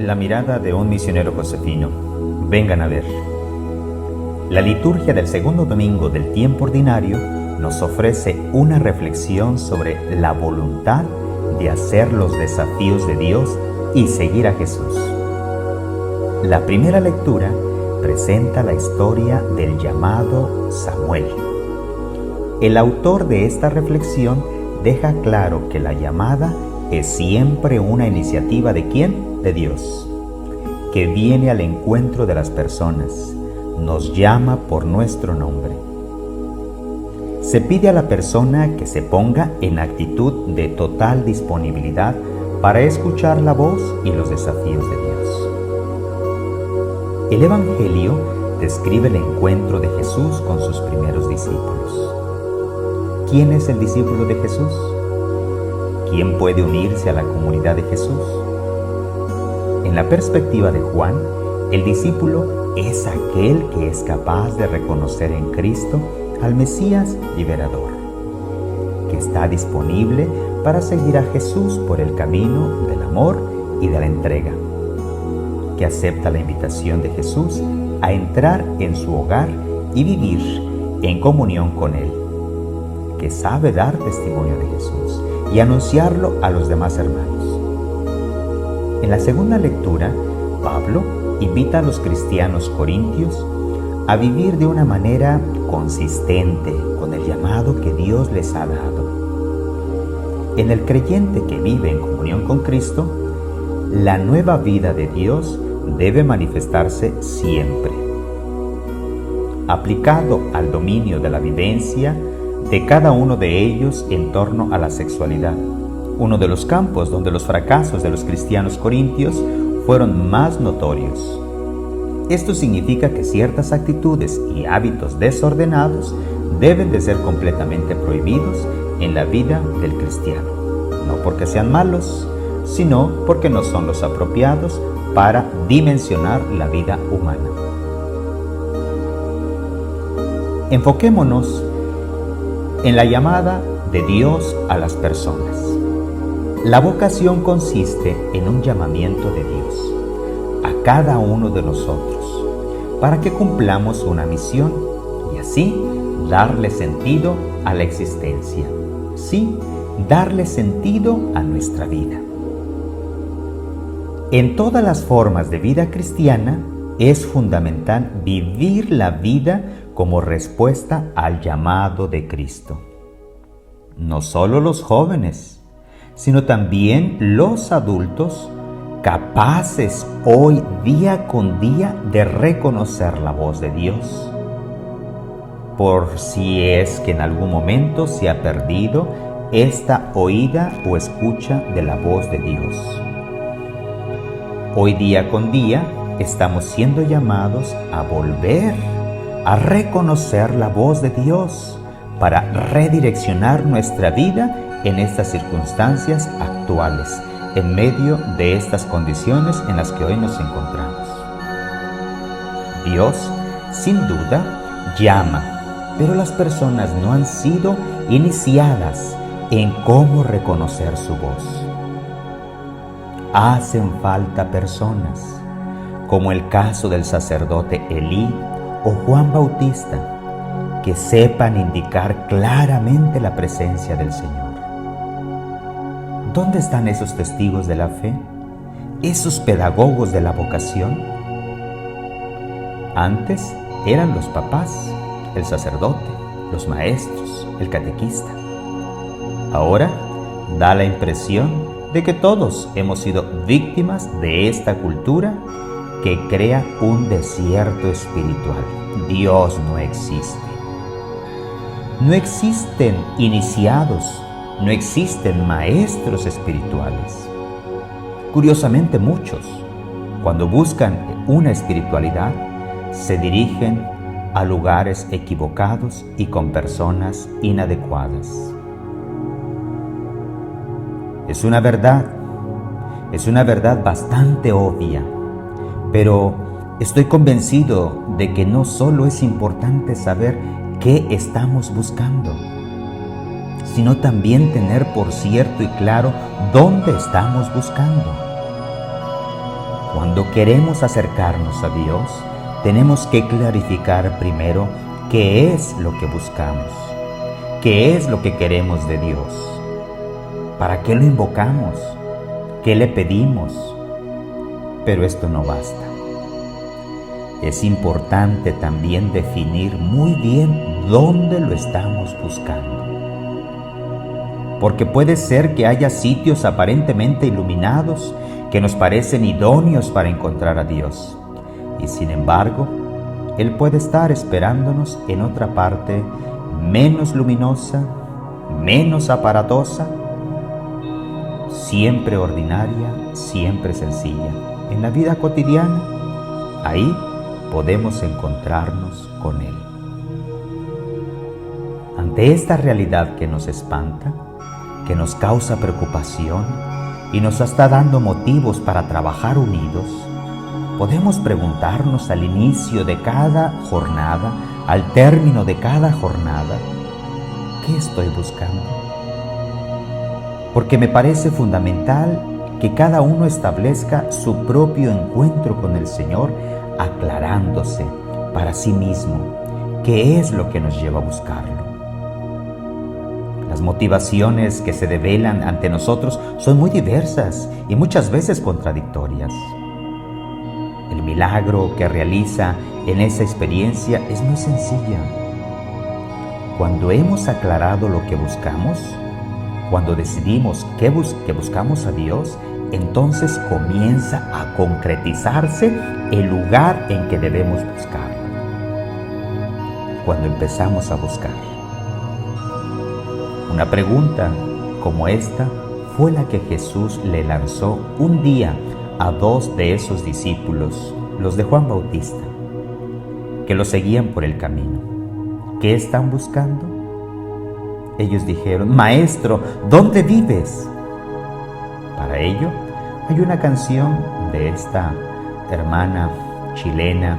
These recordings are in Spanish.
La mirada de un misionero josefino. Vengan a ver. La liturgia del segundo domingo del tiempo ordinario nos ofrece una reflexión sobre la voluntad de hacer los desafíos de Dios y seguir a Jesús. La primera lectura presenta la historia del llamado Samuel. El autor de esta reflexión deja claro que la llamada es siempre una iniciativa ¿de quién? De Dios, que viene al encuentro de las personas, nos llama por nuestro nombre. Se pide a la persona que se ponga en actitud de total disponibilidad para escuchar la voz y los desafíos de Dios. El Evangelio describe el encuentro de Jesús con sus primeros discípulos. ¿Quién es el discípulo de Jesús? ¿Quién puede unirse a la comunidad de Jesús? En la perspectiva de Juan, el discípulo es aquel que es capaz de reconocer en Cristo al Mesías liberador, que está disponible para seguir a Jesús por el camino del amor y de la entrega, que acepta la invitación de Jesús a entrar en su hogar y vivir en comunión con Él, que sabe dar testimonio de Jesús y anunciarlo a los demás hermanos. En la segunda lectura, Pablo invita a los cristianos corintios a vivir de una manera consistente con el llamado que Dios les ha dado. En el creyente que vive en comunión con Cristo, la nueva vida de Dios debe manifestarse siempre, aplicado al dominio de la vivencia de cada uno de ellos en torno a la sexualidad, uno de los campos donde los fracasos de los cristianos corintios fueron más notorios. Esto significa que ciertas actitudes y hábitos desordenados deben de ser completamente prohibidos en la vida del cristiano, no porque sean malos, sino porque no son los apropiados para dimensionar la vida humana. Enfoquémonos en la llamada de Dios a las personas. La vocación consiste en un llamamiento de Dios a cada uno de nosotros para que cumplamos una misión y así darle sentido a la existencia. Sí, darle sentido a nuestra vida. En todas las formas de vida cristiana es fundamental vivir la vida como respuesta al llamado de Cristo. No solo los jóvenes, sino también los adultos, capaces hoy día con día de reconocer la voz de Dios, por si es que en algún momento se ha perdido esta oída o escucha de la voz de Dios. Hoy día con día estamos siendo llamados a volver a reconocer la voz de Dios para redireccionar nuestra vida en estas circunstancias actuales, en medio de estas condiciones en las que hoy nos encontramos. Dios, sin duda, llama, pero las personas no han sido iniciadas en cómo reconocer su voz. Hacen falta personas, como el caso del sacerdote Elí o Juan Bautista, que sepan indicar claramente la presencia del Señor. ¿Dónde están esos testigos de la fe? ¿Esos pedagogos de la vocación? Antes eran los papás, el sacerdote, los maestros, el catequista. Ahora da la impresión de que todos hemos sido víctimas de esta cultura que crea un desierto espiritual. Dios no existe. No existen iniciados, no existen maestros espirituales. Curiosamente, muchos, cuando buscan una espiritualidad, se dirigen a lugares equivocados y con personas inadecuadas. Es una verdad bastante obvia, pero estoy convencido de que no solo es importante saber qué estamos buscando, sino también tener por cierto y claro dónde estamos buscando. Cuando queremos acercarnos a Dios, tenemos que clarificar primero qué es lo que buscamos, qué es lo que queremos de Dios, para qué lo invocamos, qué le pedimos. Pero esto no basta. Es importante también definir muy bien dónde lo estamos buscando. Porque puede ser que haya sitios aparentemente iluminados que nos parecen idóneos para encontrar a Dios. Y sin embargo, Él puede estar esperándonos en otra parte menos luminosa, menos aparatosa, siempre ordinaria, siempre sencilla. En la vida cotidiana, ahí podemos encontrarnos con Él. Ante esta realidad que nos espanta, que nos causa preocupación y nos está dando motivos para trabajar unidos, podemos preguntarnos al inicio de cada jornada, al término de cada jornada, ¿qué estoy buscando? Porque me parece fundamental que cada uno establezca su propio encuentro con el Señor, aclarándose para sí mismo qué es lo que nos lleva a buscarlo. Las motivaciones que se develan ante nosotros son muy diversas y muchas veces contradictorias. El milagro que realiza en esa experiencia es muy sencilla. Cuando hemos aclarado lo que buscamos, cuando decidimos que buscamos a Dios, entonces comienza a concretizarse el lugar en que debemos buscarlo. Cuando empezamos a buscar. Una pregunta como esta fue la que Jesús le lanzó un día a dos de esos discípulos, los de Juan Bautista, que lo seguían por el camino. ¿Qué están buscando? Ellos dijeron: Maestro, ¿dónde vives? Para ello, hay una canción de esta hermana chilena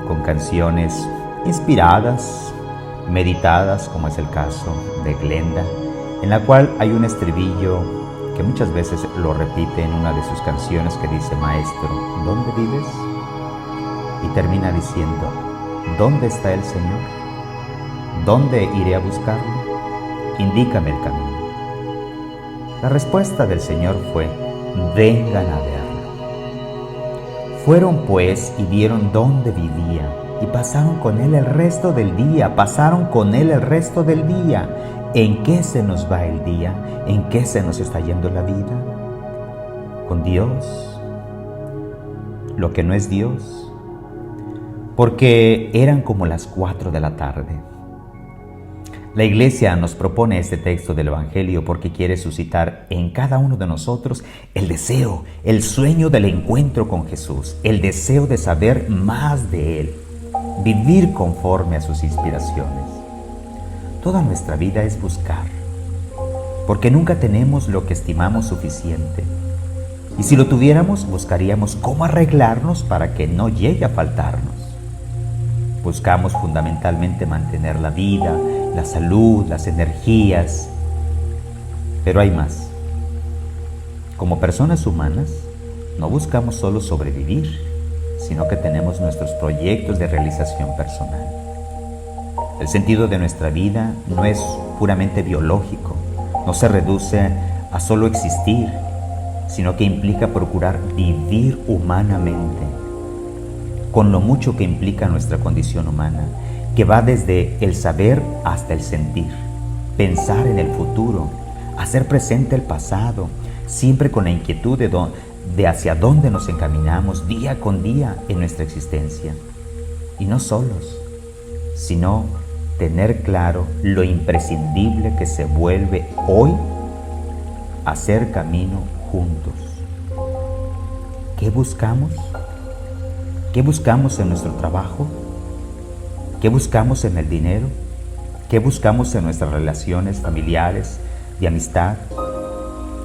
con canciones inspiradas, meditadas, como es el caso de Glenda, en la cual hay un estribillo que muchas veces lo repite en una de sus canciones que dice: Maestro, ¿dónde vives? Y termina diciendo: ¿dónde está el Señor? ¿Dónde iré a buscarlo? Indícame el camino. La respuesta del Señor fue: vengan a verlo. Fueron pues y vieron dónde vivía y pasaron con Él el resto del día, ¿En qué se nos va el día? ¿En qué se nos está yendo la vida? Con Dios, lo que no es Dios, porque eran como las 4 de la tarde. La Iglesia nos propone este texto del Evangelio porque quiere suscitar en cada uno de nosotros el deseo, el sueño del encuentro con Jesús, el deseo de saber más de Él, vivir conforme a sus inspiraciones. Toda nuestra vida es buscar, porque nunca tenemos lo que estimamos suficiente. Y si lo tuviéramos, buscaríamos cómo arreglarnos para que no llegue a faltarnos. Buscamos fundamentalmente mantener la vida, la salud, las energías. Pero hay más. Como personas humanas, no buscamos solo sobrevivir, sino que tenemos nuestros proyectos de realización personal. El sentido de nuestra vida no es puramente biológico, no se reduce a solo existir, sino que implica procurar vivir humanamente, con lo mucho que implica nuestra condición humana, que va desde el saber hasta el sentir, pensar en el futuro, hacer presente el pasado, siempre con la inquietud de hacia dónde nos encaminamos día con día en nuestra existencia. Y no solos, sino tener claro lo imprescindible que se vuelve hoy hacer camino juntos. ¿Qué buscamos? ¿Qué buscamos en nuestro trabajo? ¿Qué buscamos en el dinero? ¿Qué buscamos en nuestras relaciones familiares, de amistad?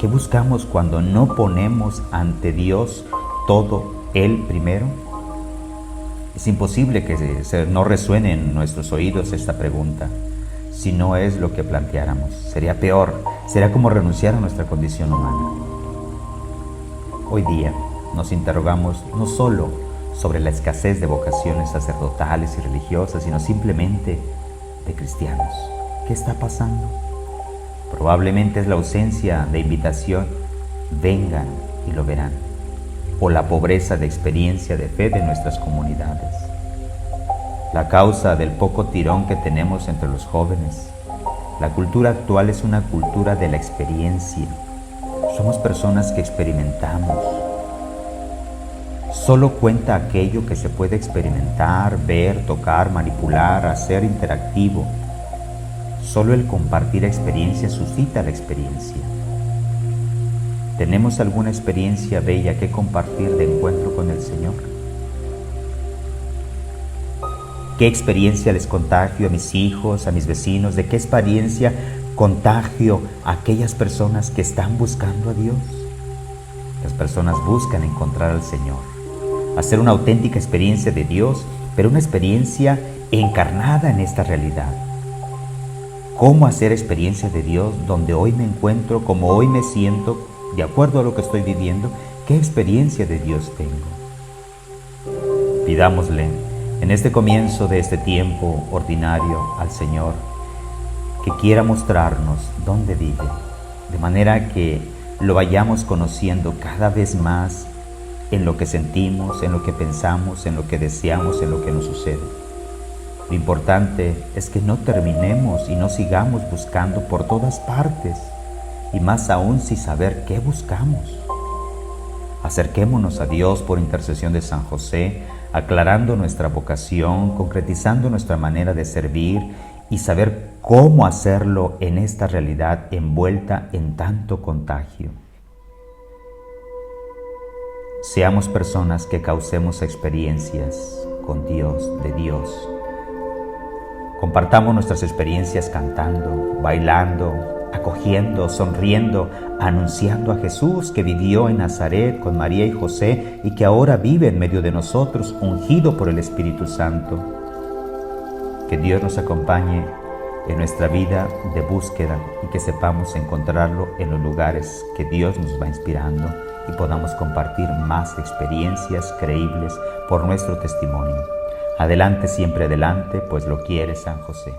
¿Qué buscamos cuando no ponemos ante Dios todo Él primero? Es imposible que no resuene en nuestros oídos esta pregunta, si no es lo que planteáramos. Sería peor, sería como renunciar a nuestra condición humana. Hoy día nos interrogamos no solo sobre la escasez de vocaciones sacerdotales y religiosas, sino simplemente de cristianos. ¿Qué está pasando? Probablemente es la ausencia de invitación, vengan y lo verán, o la pobreza de experiencia de fe de nuestras comunidades. La causa del poco tirón que tenemos entre los jóvenes. La cultura actual es una cultura de la experiencia. Somos personas que experimentamos. Solo cuenta aquello que se puede experimentar, ver, tocar, manipular, hacer interactivo. Solo el compartir experiencia suscita la experiencia. ¿Tenemos alguna experiencia bella que compartir de encuentro con el Señor? ¿Qué experiencia les contagio a mis hijos, a mis vecinos? ¿De qué experiencia contagio a aquellas personas que están buscando a Dios? Las personas buscan encontrar al Señor, hacer una auténtica experiencia de Dios, pero una experiencia encarnada en esta realidad. ¿Cómo hacer experiencia de Dios donde hoy me encuentro, como hoy me siento, de acuerdo a lo que estoy viviendo? ¿Qué experiencia de Dios tengo? Pidámosle en este comienzo de este tiempo ordinario al Señor que quiera mostrarnos dónde vive, de manera que lo vayamos conociendo cada vez más en lo que sentimos, en lo que pensamos, en lo que deseamos, en lo que nos sucede. Lo importante es que no terminemos y no sigamos buscando por todas partes, y más aún sin saber qué buscamos. Acerquémonos a Dios por intercesión de San José, aclarando nuestra vocación, concretizando nuestra manera de servir y saber cómo hacerlo en esta realidad envuelta en tanto contagio. Seamos personas que causemos experiencias con Dios, de Dios. Compartamos nuestras experiencias cantando, bailando, acogiendo, sonriendo, anunciando a Jesús que vivió en Nazaret con María y José y que ahora vive en medio de nosotros, ungido por el Espíritu Santo. Que Dios nos acompañe en nuestra vida de búsqueda y que sepamos encontrarlo en los lugares que Dios nos va inspirando y podamos compartir más experiencias creíbles por nuestro testimonio. Adelante, siempre adelante, pues lo quiere San José.